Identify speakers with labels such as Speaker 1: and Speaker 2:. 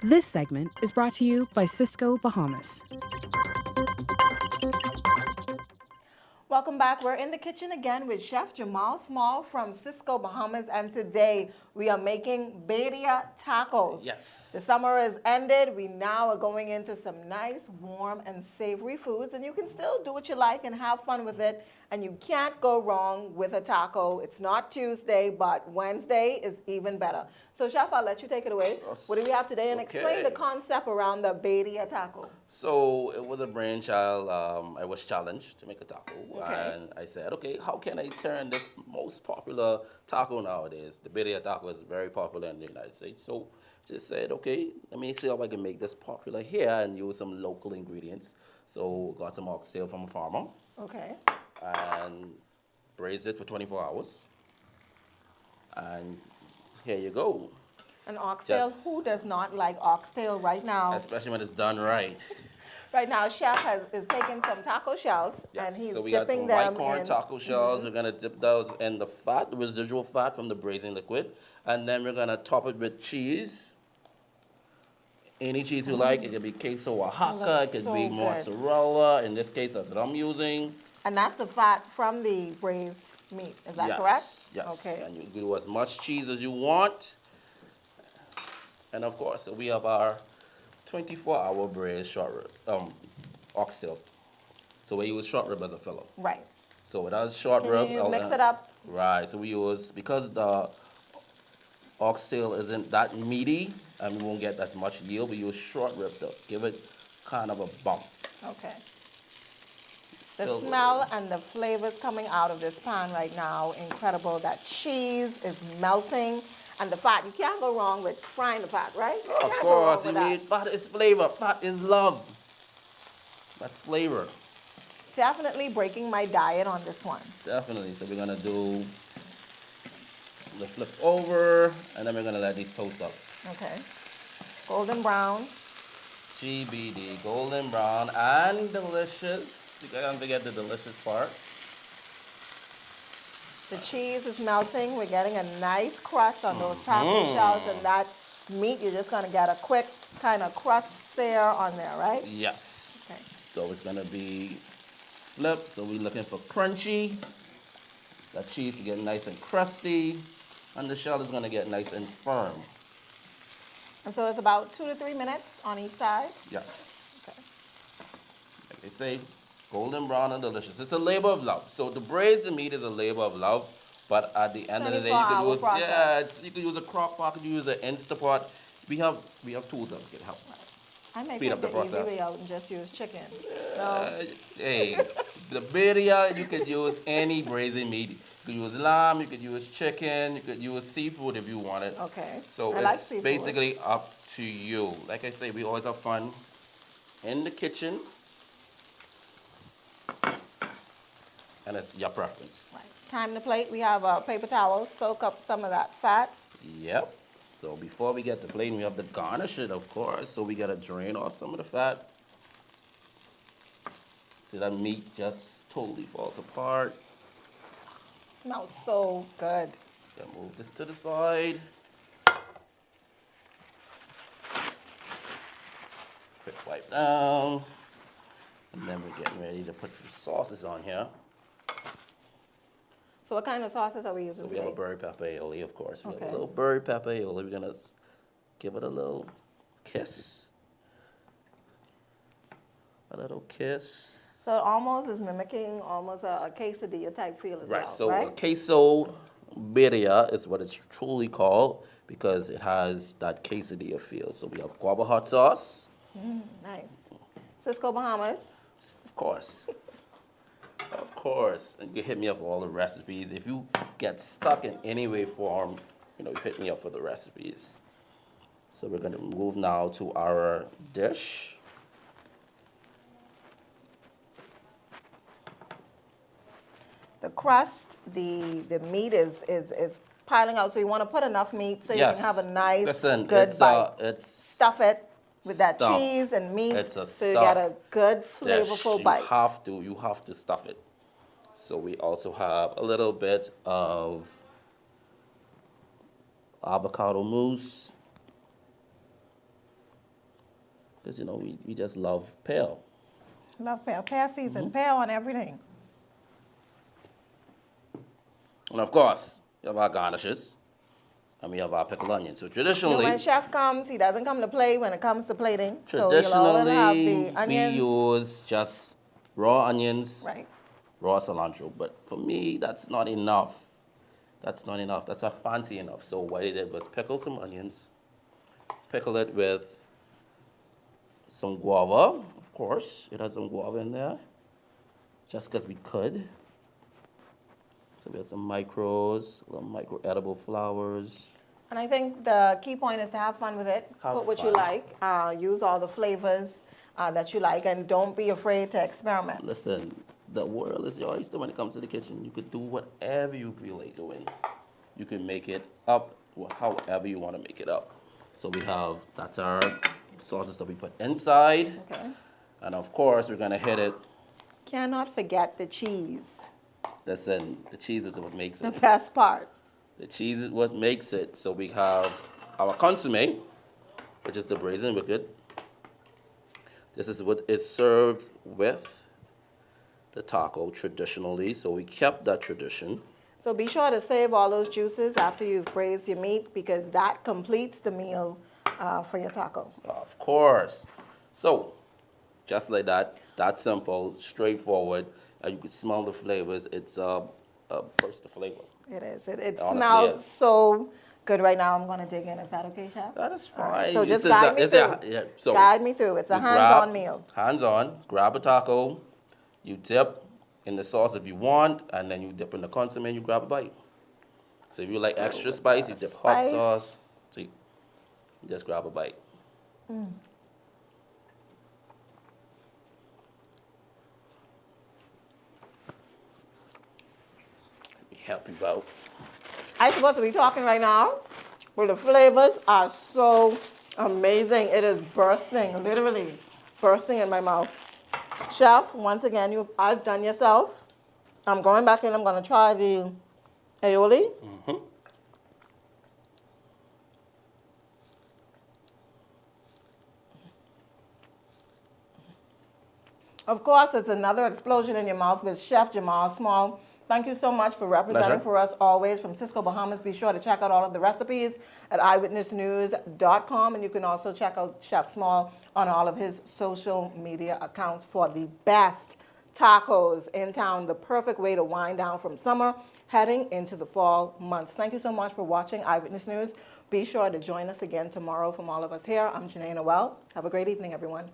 Speaker 1: This segment is brought to you by Sysco Bahamas.
Speaker 2: Welcome back. We're in the kitchen again with Chef Jamal Small from Sysco Bahamas, and today we are making birria tacos.
Speaker 3: Yes.
Speaker 2: The summer has ended. We now are going into some nice, warm, and savory foods, and you can still do what you like and have fun with it, and you can't go wrong with a taco. It's not Tuesday, but Wednesday is even better. So, Chef, I'll let you take it away.
Speaker 3: Yes.
Speaker 2: What do we have today? And
Speaker 3: Okay.
Speaker 2: explain the concept around the birria taco.
Speaker 3: So it was a brainchild. I was challenged to make a taco,
Speaker 2: Okay.
Speaker 3: and I said, okay, how can I turn this most popular taco nowadays? The birria taco is very popular in the United States. So just said, okay, let me see how I can make this popular here and use some local ingredients. So got some oxtail from a farmer
Speaker 2: Okay.
Speaker 3: and braised it for 24 hours. And here you go.
Speaker 2: And oxtail,
Speaker 3: Just-
Speaker 2: who does not like oxtail right now?
Speaker 3: Especially when it's done right.
Speaker 2: Right now, Chef is taking some taco shells
Speaker 3: Yes,
Speaker 2: and he's
Speaker 3: so we got
Speaker 2: dipping
Speaker 3: the white
Speaker 2: them
Speaker 3: corn
Speaker 2: in.
Speaker 3: taco shells. We're gonna dip those in the fat, the residual fat from the braising liquid, and then we're gonna top it with cheese. Any cheese you like. It could be queso Oaxaca, it
Speaker 2: looks
Speaker 3: could
Speaker 2: so
Speaker 3: be
Speaker 2: good.
Speaker 3: mozzarella. In this case, that's what I'm using.
Speaker 2: And that's the fat from the braised meat. Is that
Speaker 3: Yes,
Speaker 2: correct?
Speaker 3: yes.
Speaker 2: Okay.
Speaker 3: And you do as much cheese as you want. And of course, we have our 24-hour braised short rib, oxtail. So we use short rib as a filler.
Speaker 2: Right.
Speaker 3: So it has short
Speaker 2: Can
Speaker 3: rib.
Speaker 2: you mix it up?
Speaker 3: Right. So we use, because the oxtail isn't that meaty and we won't get as much yield, we use short rib to give it kind of a bump.
Speaker 2: Okay. The
Speaker 3: Filled with
Speaker 2: smell and the flavors coming out of this pan right now, incredible. That cheese is melting and the fat. You can't go wrong with frying the fat, right? You
Speaker 3: Of
Speaker 2: can't go wrong
Speaker 3: course, you
Speaker 2: with that.
Speaker 3: need fat is flavor, fat is love. That's flavor.
Speaker 2: Definitely breaking my diet on this one.
Speaker 3: Definitely. So we're gonna do the flip over, and then we're gonna let these toast up.
Speaker 2: Okay. Golden brown.
Speaker 3: GBD, golden brown and delicious. You can't forget the delicious part.
Speaker 2: The cheese is melting. We're getting a nice crust on those taco shells, and that meat, you're just gonna get a quick kind of crust sear on there, right?
Speaker 3: Yes.
Speaker 2: Okay.
Speaker 3: So it's gonna be flip. So we're looking for crunchy. That cheese to get nice and crusty, and the shell is gonna get nice and firm.
Speaker 2: And so it's about 2 to 3 minutes on each side.
Speaker 3: Yes.
Speaker 2: Okay.
Speaker 3: Like they say, golden brown and delicious. It's a labor of love. So the braised meat is a labor of love, but at the end of the day, you
Speaker 2: 24-hour
Speaker 3: could use
Speaker 2: process.
Speaker 3: you could use a crock pot, you could use an Instapot. We have tools that can help.
Speaker 2: I may
Speaker 3: Speed
Speaker 2: take
Speaker 3: up the
Speaker 2: the
Speaker 3: process.
Speaker 2: easy way out and just use chicken. No.
Speaker 3: Hey, the birria, you could use any braising meat. You could use lamb, you could use chicken, you could use seafood if you want it.
Speaker 2: Okay.
Speaker 3: So
Speaker 2: I like
Speaker 3: it's
Speaker 2: seafood.
Speaker 3: basically up to you. Like I say, we always have fun in the kitchen. And it's your preference.
Speaker 2: Right. Time to plate. We have a paper towel. Soak up some of that fat.
Speaker 3: Yep. So before we get the plate, we have to garnish it, of course. So we gotta drain off some of the fat. See, that meat just totally falls apart.
Speaker 2: Smells so good.
Speaker 3: Gonna move this to the side. Quick wipe down. And then we're getting ready to put some sauces on here.
Speaker 2: So what kind of sauces are we using
Speaker 3: So we have a
Speaker 2: today?
Speaker 3: berry pepper aioli, of course. We have
Speaker 2: Okay.
Speaker 3: a little berry pepper aioli. We're gonna give it a little kiss. A little kiss.
Speaker 2: So it almost is mimicking almost a quesadilla type feel as
Speaker 3: Right,
Speaker 2: well,
Speaker 3: so a
Speaker 2: right?
Speaker 3: queso birria is what it's truly called because it has that quesadilla feel. So we have guava hot sauce,
Speaker 2: Nice. Sysco Bahamas.
Speaker 3: of course. Of course. And you hit me up for all the recipes. If you get stuck in any way, form, you hit me up for the recipes. So we're gonna move now to our dish.
Speaker 2: The crust, the meat is piling out. So you want to put enough meat so you can have a nice,
Speaker 3: Listen,
Speaker 2: good bite.
Speaker 3: it's
Speaker 2: Stuff it with that
Speaker 3: stuff.
Speaker 2: cheese and meat
Speaker 3: It's a
Speaker 2: so you get a
Speaker 3: stuff
Speaker 2: good,
Speaker 3: dish.
Speaker 2: flavorful bite.
Speaker 3: You have to stuff it. So we also have a little bit of avocado mousse. because, you know, we just love pear.
Speaker 2: Love pear. Pear season. Pear on everything.
Speaker 3: And of course, we have our garnishes, and we have our pickled onions. So
Speaker 2: You know,
Speaker 3: traditionally,
Speaker 2: when chef comes, he doesn't come to play when it comes to plating. So you'll always have
Speaker 3: traditionally
Speaker 2: the
Speaker 3: we
Speaker 2: onions.
Speaker 3: use just raw onions,
Speaker 2: Right.
Speaker 3: raw cilantro. But for me, that's not enough. That's not enough. That's not fancy enough. So what I did was pickle some onions, pickle it with some guava. Of course, it has some guava in there, just because we could. So we have some micros, little micro edible flowers.
Speaker 2: And I think the key point is to have fun with it.
Speaker 3: Have
Speaker 2: Put what you
Speaker 3: fun.
Speaker 2: like. Use all the flavors that you like, and don't be afraid to experiment.
Speaker 3: Listen, the world is your oyster when it comes to the kitchen. You could do whatever you feel like doing. You can make it up however you want to make it up. So that's our sauces that we put inside.
Speaker 2: Okay.
Speaker 3: And of course, we're gonna hit it.
Speaker 2: Cannot forget the cheese.
Speaker 3: Listen, the cheese is what makes
Speaker 2: The
Speaker 3: it.
Speaker 2: best part.
Speaker 3: The cheese is what makes it. So we have our consommé, which is the braising liquid. This is what is served with the taco traditionally. So we kept that tradition.
Speaker 2: So be sure to save all those juices after you've braised your meat, because that completes the meal for your taco.
Speaker 3: Of course. So just like that, that's simple, straightforward. You can smell the flavors. It's a burst of flavor.
Speaker 2: It is. It
Speaker 3: Honestly
Speaker 2: smells
Speaker 3: is.
Speaker 2: so good right now. I'm going to dig in. Is that okay, Chef?
Speaker 3: That is
Speaker 2: All right,
Speaker 3: fine.
Speaker 2: so just
Speaker 3: This is
Speaker 2: guide me through.
Speaker 3: yeah, so
Speaker 2: Guide me through. It's a
Speaker 3: you
Speaker 2: hands-on
Speaker 3: grab-
Speaker 2: meal.
Speaker 3: Hands-on. Grab a taco. You dip in the sauce if you want, and then you dip in the consommé and you grab a bite. So if you like
Speaker 2: Let's go
Speaker 3: extra
Speaker 2: with
Speaker 3: spice,
Speaker 2: the
Speaker 3: you dip hot
Speaker 2: spice.
Speaker 3: sauce. So you just grab a bite. Let me help you out.
Speaker 2: I'm supposed to be talking right now, but the flavors are so amazing. It is bursting, literally bursting in my mouth. Chef, once again, you've outdone yourself. I'm going back in. I'm going to try the aioli. Of course, it's another explosion in your mouth with Chef Jamal Small. Thank you so much for representing
Speaker 3: Pleasure.
Speaker 2: for us always from Sysco Bahamas. Be sure to check out all of the recipes at eyewitnessnews.com, and you can also check out Chef Small on all of his social media accounts for the best tacos in town, the perfect way to wind down from summer heading into the fall months. Thank you so much for watching Eyewitness News. Be sure to join us again tomorrow. From all of us here, I'm Janae Noel. Have a great evening, everyone.